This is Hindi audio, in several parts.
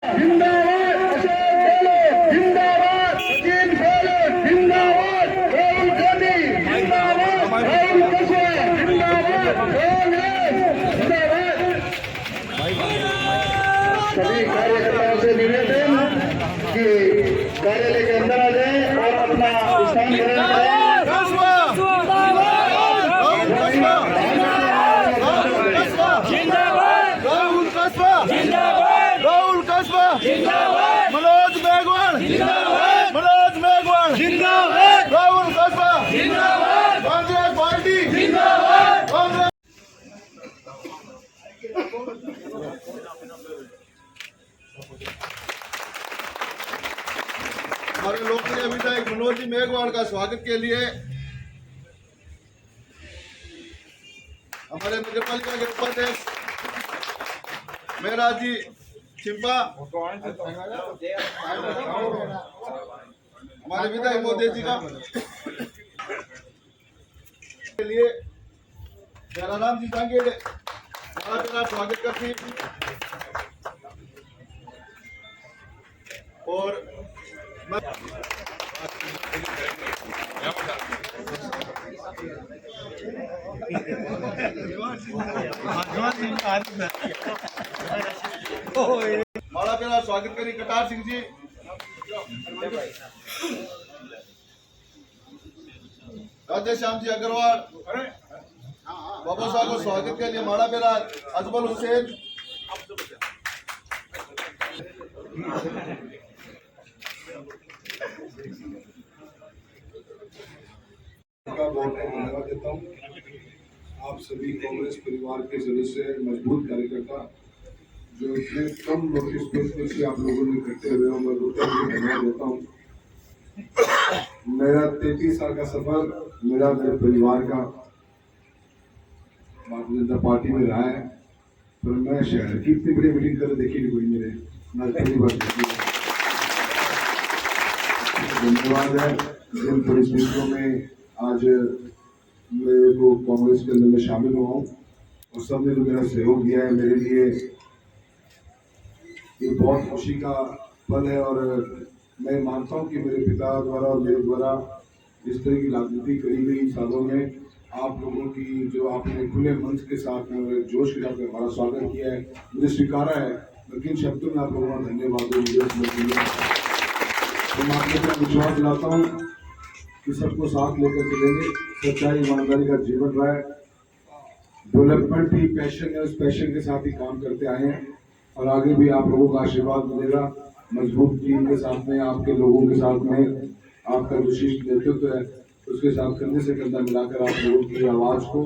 जिंदाबाद अशोक गहलोत, जिंदाबाद सचिन गहलोत, जिंदाबाद राहुल गांधी, जिंदाबाद राहुल कुशवाहा, जिंदाबाद कांग्रेस, जिंदाबाद। सभी कार्यकर्ताओं से निवेदन कि कार्यालय के अंदर आ जाए और अपना स्थान ग्रहण करें। मनोज मेघवाल जिंदाबाद, मनोज मेघवाल जिंदाबाद, राहुल कस्बा जिंदाबाद, कांग्रेस पार्टी जिंदाबाद, कांग्रेस। हमारे लोकप्रिय विधायक मनोज जी मेघवाल का स्वागत के लिए हमारे नगरपालिका के उपाध्यक्ष मेहराज जी चिंपा, हमारे विधायक मोदी जी का के लिए जयराम जी जांगेड़ हमारा स्वागत करती और माला पेरा स्वागत करी कटार सिंह जी, राधे श्याम जी अग्रवाल, बाबा साहब को स्वागत के लिए माला पेरा अजमल हुसैन, का बहुत धन्यवाद देता हूँ। आप सभी कांग्रेस परिवार के सदस्य, मजबूत कार्यकर्ता जो इतने कम नोटिस पर से आप लोगों ने इकट्ठे हुए हो, मैं धन्यवाद देता हूँ। मेरा 33 साल का सफर मेरे परिवार का भारतीय जनता पार्टी में रहा है, पर मैं शहर की इतनी बड़ी मीटिंग कर देखी नहीं कोई मेरे न पहली बार देखी। धन्यवाद है जिन परिस्थितियों में आज मेरे को कांग्रेस के अंदर में शामिल हुआ हूँ और सबने जो मेरा सहयोग दिया है, मेरे लिए ये बहुत खुशी का पल है। और मैं मानता हूँ कि मेरे पिता द्वारा और मेरे द्वारा जिस तरह की राजनीति करी गई सालों में, आप लोगों की जो आपने खुले मंच के साथ में और जोश के साथ में हमारा स्वागत किया है, मुझे स्वीकारा है, लेकिन शब्दों में आप लोगों का धन्यवाद तो मैं आपको विश्वास दिलाता हूँ कि सबको साथ लेकर चलेंगे। सच्चाई ईमानदारी का जीवन रहा है, डेवलपमेंट ही पैशन है, उस पैशन के साथ ही काम करते आए हैं और आगे भी आप लोगों का आशीर्वाद मिलेगा। मजबूत टीम के साथ में, आपके लोगों के साथ में, आपका जो शीर्ष नेतृत्व है उसके साथ कंधे से कंधा मिलाकर आप लोगों की आवाज़ को,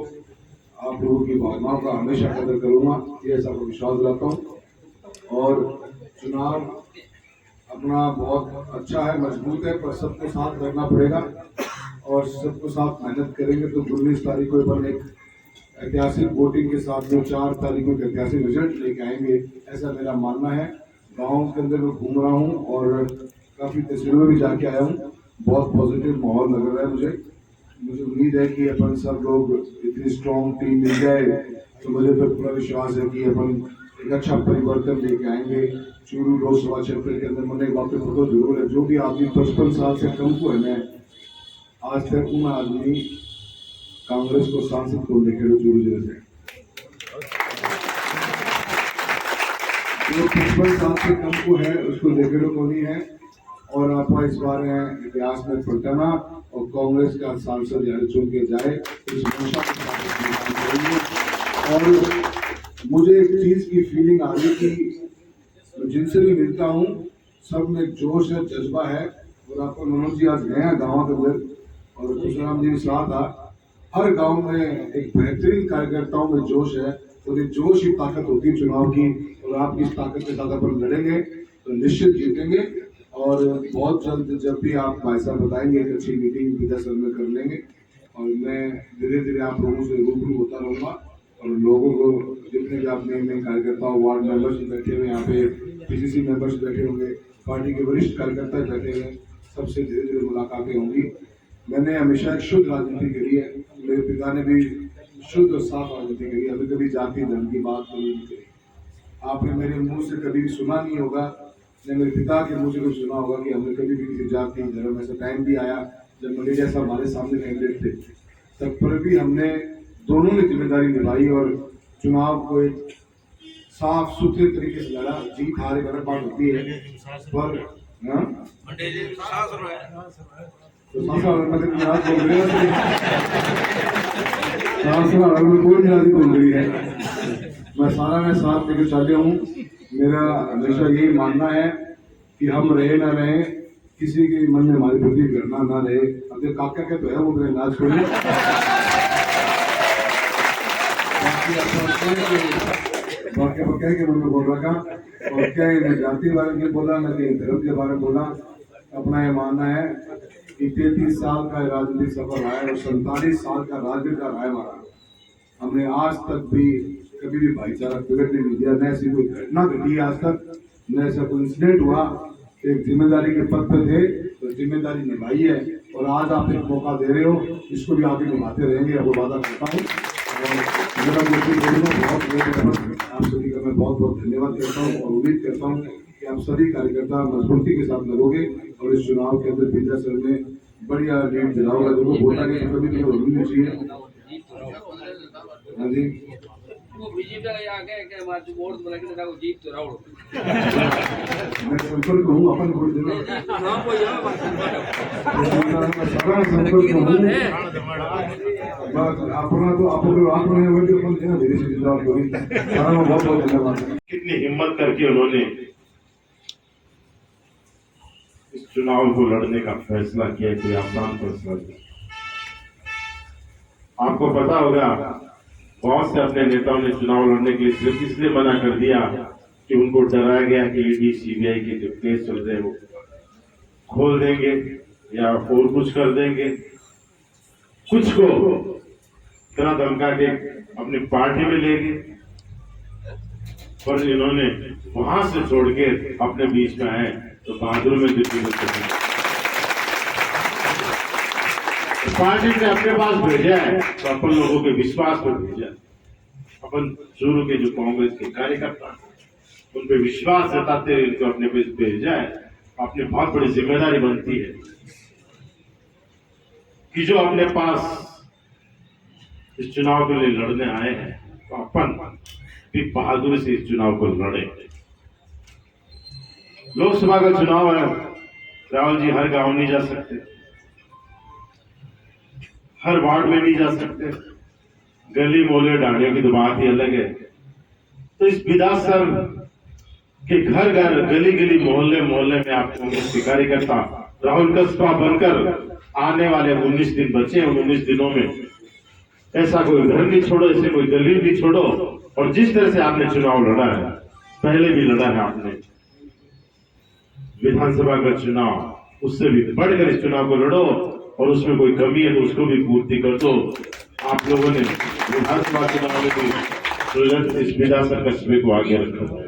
आप लोगों की भावनाओं का हमेशा कदर करूँगा, ये सबको विश्वास दिलाता हूँ। और चुनाव अपना बहुत अच्छा है, मजबूत है, पर सबको साथ करना पड़ेगा और सबको साथ मेहनत करेंगे तो 19 तारीख को अपन एक ऐतिहासिक वोटिंग के साथ में 4 तारीख को एक ऐतिहासिक रिजल्ट लेके आएंगे, ऐसा मेरा मानना है। गाँव के अंदर मैं घूम रहा हूँ और काफ़ी तस्वीरों में भी जाके आया हूँ, बहुत पॉजिटिव माहौल लग रहा है मुझे उम्मीद है कि अपन सब लोग इतनी स्ट्रॉन्ग टीम मिल जाए तो मुझे तो पूरा विश्वास है कि अपन एक अच्छा परिवर्तन लेके आएंगे। चूरू लोकसभा क्षेत्र के अंदर मैंने एक बात तो जरूर है, जो भी आदमी 55 साल से कम को है, मैं आज तक उन आदमी कांग्रेस को सांसद को लेकर चूरू जिले से जो 55 साल से कम को है उसको लेकर को नहीं है। और आप इस बार इतिहास में पलटाना और कांग्रेस का सांसद यानी चुन के जाए इस हमेशा के साथ। और मुझे एक चीज की फीलिंग आ रही कि जिनसे भी मिलता हूँ सब में जोश है, जज्बा है। और आपको मनोज जी आज गए हैं गाँव के अंदर और खुशराम जी साथ था, हर गांव में एक बेहतरीन कार्यकर्ताओं में जोश है और ये जोश ही ताकत होती है चुनाव की। और आप इस ताकत के साथ अपन लड़ेंगे तो निश्चित जीतेंगे। और बहुत जल्द जब भी आप भाई साहब बताएंगे एक अच्छी मीटिंग विधानसभा में कर लेंगे और मैं धीरे धीरे आप लोगों से रूबरू होता रहूँगा और लोगों को जितने भी आप नए कार्यकर्ता वार्ड मेंबर्स बैठे हुए, यहाँ पे पीसीसी मेंबर्स बैठे होंगे, पार्टी के वरिष्ठ कार्यकर्ता बैठे हुए, सबसे धीरे धीरे मुलाकातें होंगी। मैंने हमेशा एक शुद्ध राजनीति करी है, मेरे पिता ने भी शुद्ध और साफ राजनीति करी, अभी कभी जाति धर्म की बात नहीं करी। आपने मेरे मुंह से कभी भी सुना नहीं होगा ने मेरे पिता के मुँह से कुछ सुना होगा कि हमने कभी भी किसी जाति धर्म ऐसा टाइम भी आया जब मलेरिया साहब हमारे सामने कैंडिडेट थे, तब पर भी हमने दोनों ने जिम्मेदारी निभाई और चुनाव को एक साफ सुथरे तरीके से लड़ा। जीत हार एक अलग बात होती है, पर कोई निराजी बोल रही है। मैं सारा में साथ लेकर चल रहा हूँ। मेरा हमेशा यही मानना है कि हम रहे ना रहे, किसी के मन में हमारी बुद्धि करना ना रहे। अब काका के तो है वो मेरे इलाज को बाकी कह के मन में बोल रखा और क्या मैं जाति के बारे में बोला, मैं धर्म के बारे में बोला। अपना ये मानना है कि 33 साल का राजनीतिक सफर रहा है और 47 साल का राजनीति का राय मारा। हमने आज तक भी कभी भी भाईचारा प्रकट नहीं दिया, न ऐसी कोई घटना घटी आज तक, न ऐसा कोई इंसिडेंट हुआ। एक जिम्मेदारी के पद पे थे तो जिम्मेदारी निभाई है और आज आप एक मौका दे रहे हो, इसको भी आगे निभाते रहेंगे, आपको वादा करता हूँ। मेरा आप सभी का मैं बहुत बहुत धन्यवाद करता हूँ और उम्मीद करता हूँ कि आप सभी कार्यकर्ता मजबूती के साथ लड़ोगे और इस चुनाव के अंदर विधानसभा में बढ़िया लीड दिलाओगे। देखो वोटा के कभी भी होनी नहीं चाहिए। हाँ जी, मैं संपर्क हूँ, अपन वोट देना सारा संपर्क अपना तो अपने वोट अपन देना धीरे से जिंदा करी। सारा में बहुत बहुत धन्यवाद। कितनी हिम्मत करके उन्होंने इस चुनाव को लड़ने का फैसला किया, कोई आसान फैसला नहीं। आपको पता होगा बहुत से अपने नेताओं ने चुनाव लड़ने के लिए सिर्फ इसलिए मना कर दिया कि उनको डराया गया कि ईडी सीबीआई के जो केस चल रहे हैं वो खोल देंगे या और कुछ कर देंगे। कुछ को इतना धमका के अपनी पार्टी में ले गए, पर इन्होंने वहां से छोड़ के अपने बीच में आए तो बहादुर में दिल्ली पार्टी ने अपने पास भेजा है तो अपन लोगों के विश्वास पर भेजा। अपन शुरू के जो कांग्रेस के कार्यकर्ता उन पे विश्वास जताते हुए इनको अपने पे भेजा है। अपनी बहुत बड़ी जिम्मेदारी बनती है कि जो अपने पास इस चुनाव के लिए लड़ने आए हैं तो अपन भी बहादुरी से इस चुनाव को लड़े। लोकसभा का चुनाव है, राहुल जी हर गांव नहीं जा सकते, हर वार्ड में नहीं जा सकते, गली मोहल्ले डांडियों की तो बात ही अलग है। तो इस विधानसभा के घर घर गली गली मोहल्ले मोहल्ले में आप कांग्रेस के कार्यकर्ता राहुल कस्बा बनकर आने वाले 19 दिन बचे हैं। 19 दिनों में ऐसा कोई घर नहीं छोड़ो, ऐसे कोई गली नहीं छोड़ो। और जिस तरह से आपने चुनाव लड़ा है, पहले भी लड़ा है आपने विधानसभा का चुनाव, उससे भी बढ़कर इस चुनाव को लड़ो और उसमें कोई कमी है तो उसको भी पूर्ति कर दो। आप लोगों ने विधानसभा चुनाव में इस विधानसभा कस्बे को आगे रखा है,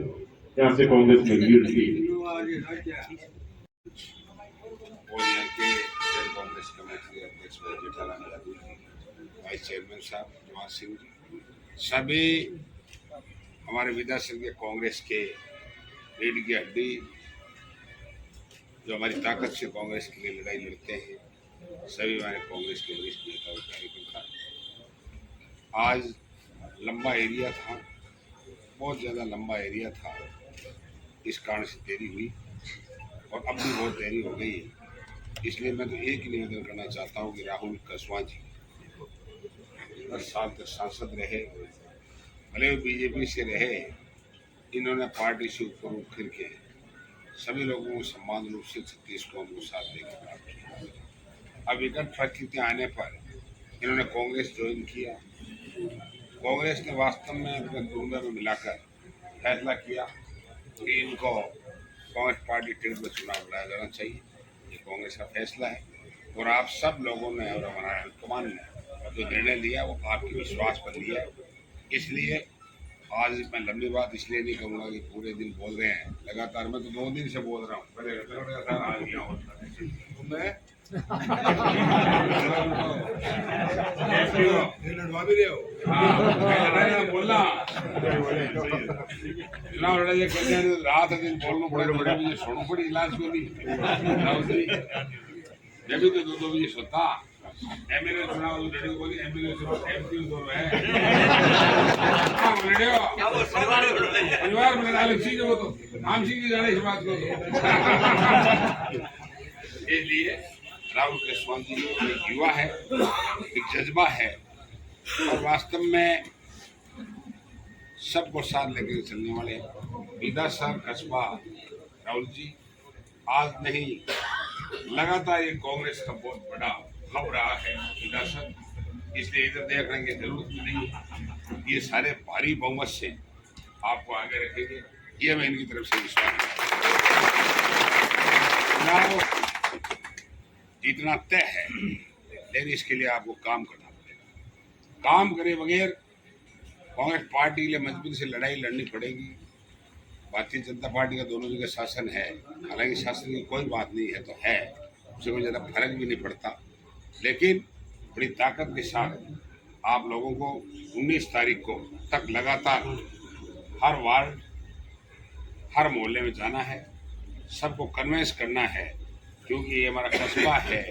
यहाँ से कांग्रेस ने लीड की। कांग्रेस कमेटी अध्यक्ष वाइस चेयरमैन साहब जवाहर सिंह जी, सभी हमारे विधानसभा के कांग्रेस के रीढ़ की हड्डी जो हमारी ताकत से कांग्रेस के लिए लड़ाई लड़ते हैं, सभी हमारे कांग्रेस के वरिष्ठ नेता और कार्यकर्ता। आज लंबा एरिया था, बहुत ज़्यादा लंबा एरिया था, इस कारण से देरी हुई और अब भी बहुत देरी हो गई। इसलिए मैं तो एक ही निवेदन करना चाहता हूँ कि राहुल कस्बा जी 10 साल तक सांसद रहे, भले बीजेपी से रहे, इन्होंने पार्टी से ऊपर उठ करके सभी लोगों को सम्मान रूप से 36 को हमको साथ देकर प्राप्त किया। अब विकट परिस्थितियाँ आने पर इन्होंने कांग्रेस ज्वाइन किया। कांग्रेस ने वास्तव में अपने दुनिया में मिलाकर फैसला किया कि इनको कांग्रेस पार्टी टिकट पर चुनाव लड़ाया जाना चाहिए। ये कांग्रेस का फैसला है और आप सब लोगों ने और हमारा हाईकमान ने जो निर्णय लिया वो आपके विश्वास पर लिया। इसलिए आज मैं लंबी बात इसलिए नहीं कहूँगा कि पूरे दिन बोल रहे हैं लगातार, मैं तो 2 दिन से बोल रहा हूँ, पहले तो मैं बोलना चुनाव लड़ाई रात दिन बोलना पड़ेगा, सुनो पड़ी इलाज को भी मैं भी तो 2 बजे सोता एमएलए चुनाव लड़े बोली एमएलए एमपी दो है परिवार में अलग चीज हो तो आम सिंह जी जाने इस बात को इसलिए राहुल केसवाल जी एक युवा है, एक जज्बा है और वास्तव में सबको साथ लेकर चलने वाले विधानसभा कस्बा राहुल जी आज नहीं लगातार ये कांग्रेस का बहुत बड़ा हब रहा है विधानसभा, इसलिए इधर देखने की जरूरत भी नहीं। ये सारे भारी बहुमत से आपको आगे रखेंगे, ये मैं इनकी तरफ से विश्वास चुनाव जीतना तय है, लेकिन इसके लिए आपको काम करना पड़ेगा। काम करे बगैर कांग्रेस पार्टी के लिए मजबूती से लड़ाई लड़नी पड़ेगी। भारतीय जनता पार्टी का दोनों जगह शासन है, हालांकि शासन की कोई बात नहीं है तो है, उससे कोई ज़्यादा फर्क भी नहीं पड़ता, लेकिन बड़ी ताकत के साथ आप लोगों को 19 तारीख को तक लगातार हर वार्ड हर मोहल्ले में जाना है, सबको कन्विंस करना है, क्योंकि ये हमारा कस्बा है,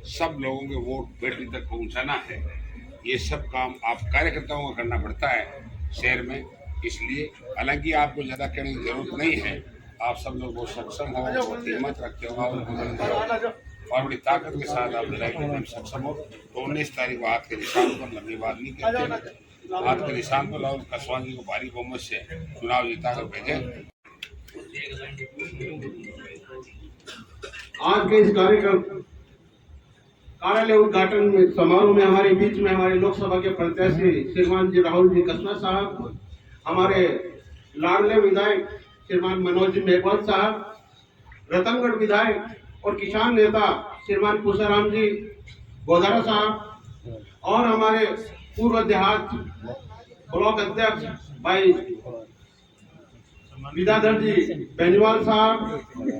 सब लोगों के वोट पेटी तक पहुंचाना है। ये सब काम आप कार्यकर्ताओं को करना पड़ता है शहर में, इसलिए हालांकि आपको ज़्यादा कहने की जरूरत नहीं है, आप सब लोग बहुत सक्षम हो, बहुत हिम्मत रखते हो और बड़ी ताकत के साथ आप लड़ाई करने में सक्षम हो। तो 19 तारीख को हाथ के निशान पर, लंबी बात नहीं कहते, हाथ के निशान पर राहुल केसवाल जी को भारी बहुमत से चुनाव जीता कर भेजें। आज के इस कार्यालय उद्घाटन समारोह में हमारे बीच में हमारे लोकसभा के प्रत्याशी श्रीमान जी राहुल जी केसवा साहब, हमारे लाडले विधायक श्रीमान मनोज जी मेघवाल साहब, रतनगढ़ विधायक और किसान नेता श्रीमान पुष्पराम जी गोदारा साहब और हमारे पूर्व देहात ब्लॉक अध्यक्ष भाई विद्याधर जी बेनीवाल साहब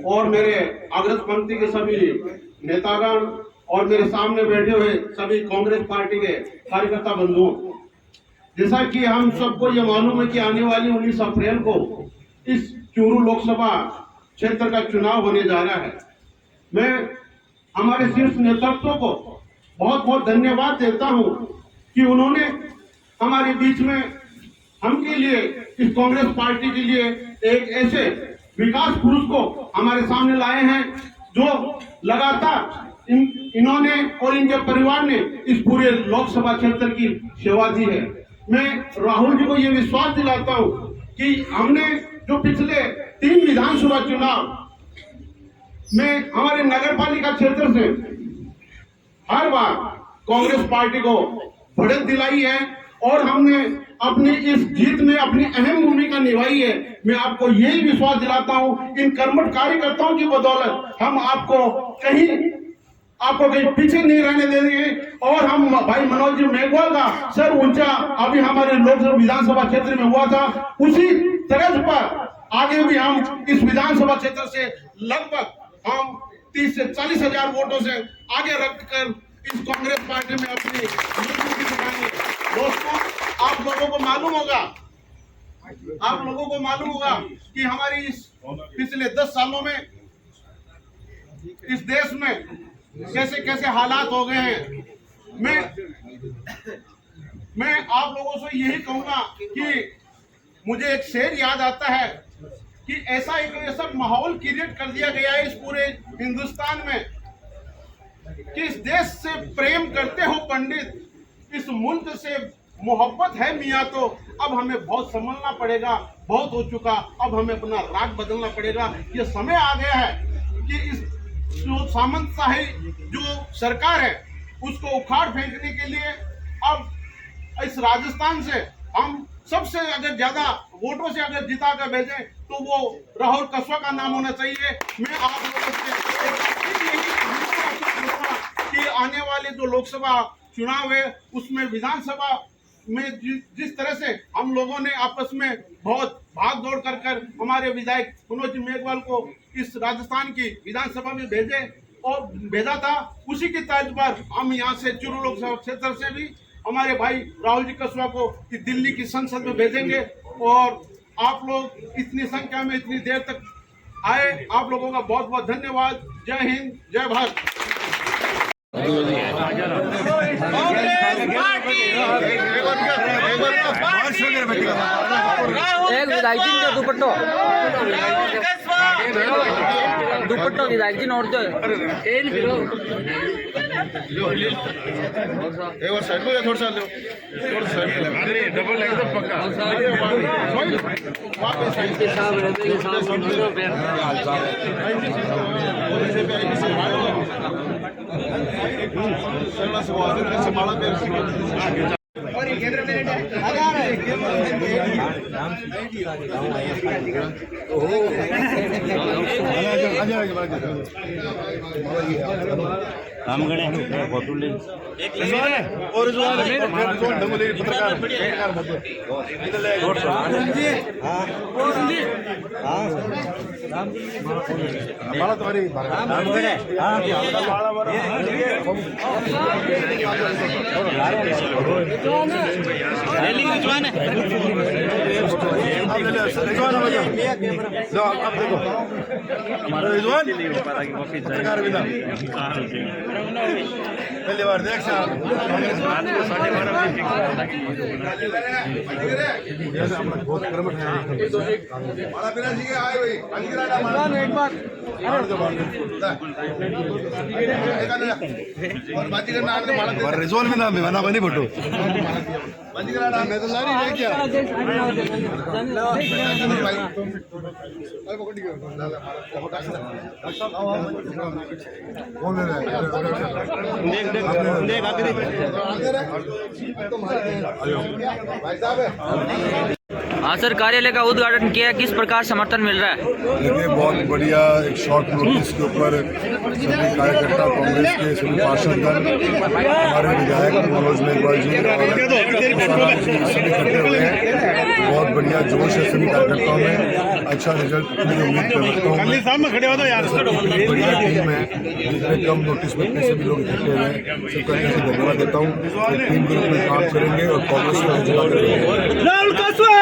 और मेरे अग्रज पंक्ति के सभी नेतागण और मेरे सामने बैठे हुए सभी कांग्रेस पार्टी के कार्यकर्ता बंधुओं, जैसा कि हम सबको ये मालूम है कि आने वाली 19 अप्रैल को इस चूरू लोकसभा क्षेत्र का चुनाव होने जा रहा है। मैं हमारे शीर्ष नेतृत्व को बहुत बहुत धन्यवाद देता हूं कि उन्होंने हमारे बीच में हम के लिए, इस कांग्रेस पार्टी के लिए एक ऐसे विकास पुरुष को हमारे सामने लाए हैं जो लगातार इन्होंने और इनके परिवार ने इस पूरे लोकसभा क्षेत्र की सेवा दी है। मैं राहुल जी को ये विश्वास दिलाता हूं कि हमने जो पिछले 3 विधानसभा चुनाव में हमारे नगरपालिका क्षेत्र से हर बार कांग्रेस पार्टी को बढ़त दिलाई है और हमने अपनी इस जीत में अपनी अहम भूमिका निभाई है। मैं आपको यही विश्वास दिलाता हूं, इन कर्मठ कार्यकर्ताओं की बदौलत हम आपको कहीं पीछे नहीं रहने देंगे और हम भाई मनोज जी मेघवाल का सर ऊंचा अभी हमारे लोकसभा विधानसभा क्षेत्र में हुआ था, उसी तरह पर आगे भी हम इस विधानसभा क्षेत्र से लगभग हम 30 से 40 हजार वोटों से आगे रखकर इस कांग्रेस पार्टी में अपनी मजबूती दिखाएंगे। दोस्तों, आप लोगों को मालूम होगा कि हमारी इस पिछले 10 सालों में इस देश में कैसे कैसे हालात हो गए हैं। मैं आप लोगों से यही कहूंगा कि मुझे एक शेर याद आता है कि ऐसा माहौल क्रिएट कर दिया गया है इस पूरे हिंदुस्तान में कि इस देश से प्रेम करते हो पंडित, इस मुल्क से मोहब्बत है मियाँ, तो अब हमें बहुत संभलना पड़ेगा, बहुत हो चुका, अब हमें अपना राग बदलना पड़ेगा। ये समय आ गया है कि इस जो सामंतशाही जो सरकार है उसको उखाड़ फेंकने के लिए अब इस राजस्थान से हम सबसे अगर ज्यादा वोटों से अगर जिता कर भेजें तो वो राहुल केसवा का नाम होना चाहिए। मैं आप लोगों से कि आने वाले जो लोकसभा चुनाव है उसमें विधानसभा में जिस तरह से हम लोगों ने आपस में बहुत भाग दौड़ कर हमारे विधायक मनोज मेघवाल को इस राजस्थान की विधानसभा में भेजे और भेजा था, उसी की तर्ज पर हम यहाँ से चुरू लोकसभा क्षेत्र से भी हमारे भाई राहुल जी कसवा को दिल्ली की संसद में भेजेंगे। और आप लोग इतनी संख्या में इतनी देर तक आए, आप लोगों का बहुत बहुत धन्यवाद। जय हिंद, जय भारत। एक विधायक का दुपट्टो विधायक और जो एक बार साइड में थोड़ा सा लो, थोड़ा साइड डबल एकदम पक्का। पहली बार देख रिजोन में नाम बना बनी फोटो हाँ सर, कार्यालय का उद्घाटन किया, किस प्रकार समर्थन मिल रहा है? देखिए, बहुत बढ़िया एक शॉर्ट नोटिस के ऊपर सभी कार्यकर्ता कांग्रेस के सभी पार्षदगण हमारे विधायक मनोज मेघवाल जी और सभी इकट्ठे हुए हैं। बहुत बढ़िया जोश है सभी कार्यकर्ताओं में, अच्छा रिजल्ट की उम्मीद कर रखता हूँ। बढ़िया टीम है, जितने कम नोटिस में इतने सभी लोग इकट्ठे हुए हैं, सबका धन्यवाद देता हूँ। टीम ग्रुप में काम करेंगे और कांग्रेस को